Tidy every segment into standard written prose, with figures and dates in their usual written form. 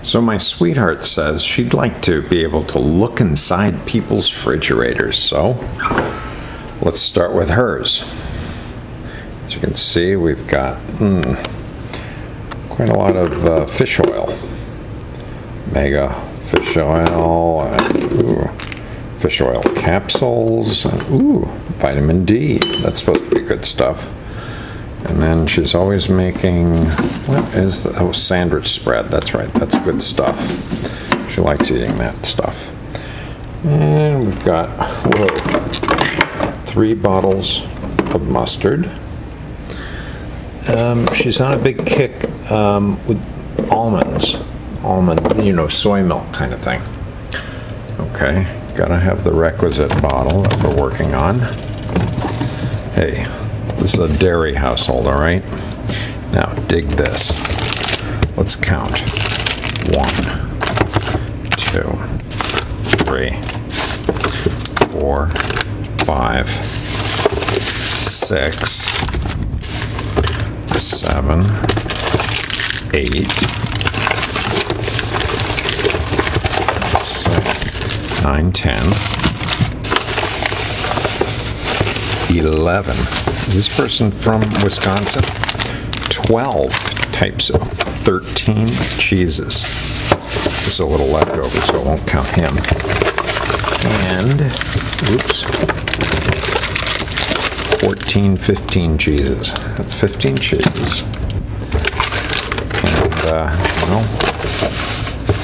So my sweetheart says she'd like to be able to look inside people's refrigerators. So let's start with hers. As you can see, we've got quite a lot of fish oil. Mega fish oil, and fish oil capsules, and vitamin D. That's supposed to be good stuff. And then she's always making, what is that? Oh, sandwich spread. That's right. That's good stuff. She likes eating that stuff. And we've got 3 bottles of mustard. She's on a big kick with almonds. Soy milk kind of thing. Okay, gotta have the requisite bottle that we're working on. Hey, this is a dairy household, all right? Now, dig this. Let's count. 1, 2, 3, 4, 5, 6, 7, 8, 9, 10, 11. Is this person from Wisconsin? 12 types of 13 cheeses. There's a little left over, so it won't count him. And, 14, 15 cheeses. That's 15 cheeses. And,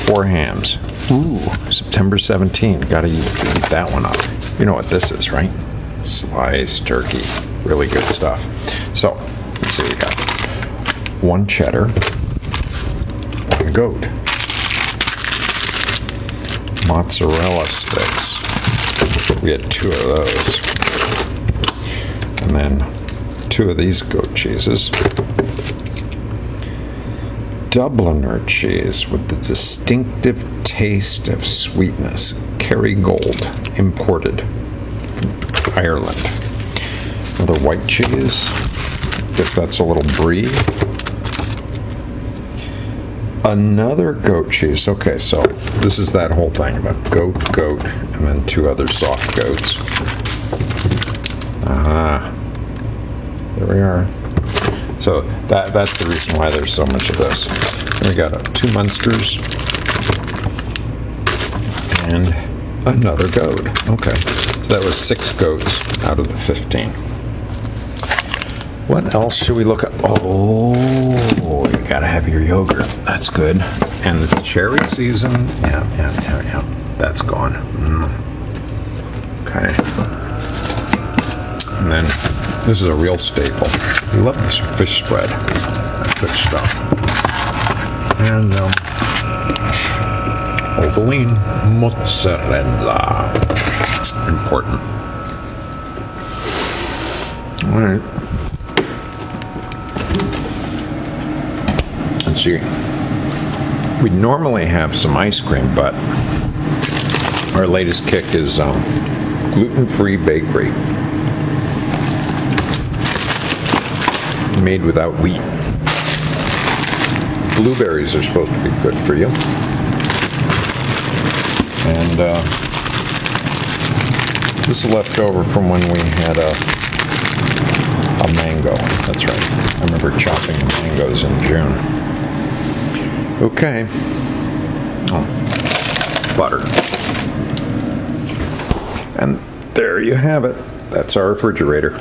4 hams. Ooh, September 17. Gotta eat that one up. You know what this is, right? Sliced turkey. Really good stuff. So, let's see, we got 1 cheddar, 1 goat, mozzarella sticks. We had 2 of those. And then 2 of these goat cheeses. Dubliner cheese with the distinctive taste of sweetness. Kerrygold, imported from Ireland. Another white cheese. Guess that's a little brie. Another goat cheese. Okay, so this is that whole thing about goat, and then 2 other soft goats. There we are. So that's the reason why there's so much of this. We got 2 Munsters and another goat. Okay, so that was 6 goats out of the 15. What else should we look at? Oh, you gotta have your yogurt. That's good. And it's cherry season. Yeah. That's gone. Okay. And then this is a real staple. I love this fish spread. That's good stuff. And Ovaltine mozzarella. Important. All right. Let's see. We normally have some ice cream, but our latest kick is gluten-free bakery. Made without wheat. Blueberries are supposed to be good for you. And this is left over from when we had a mango. That's right. I remember chopping mangoes in June. Okay. Oh, butter. And there you have it. That's our refrigerator.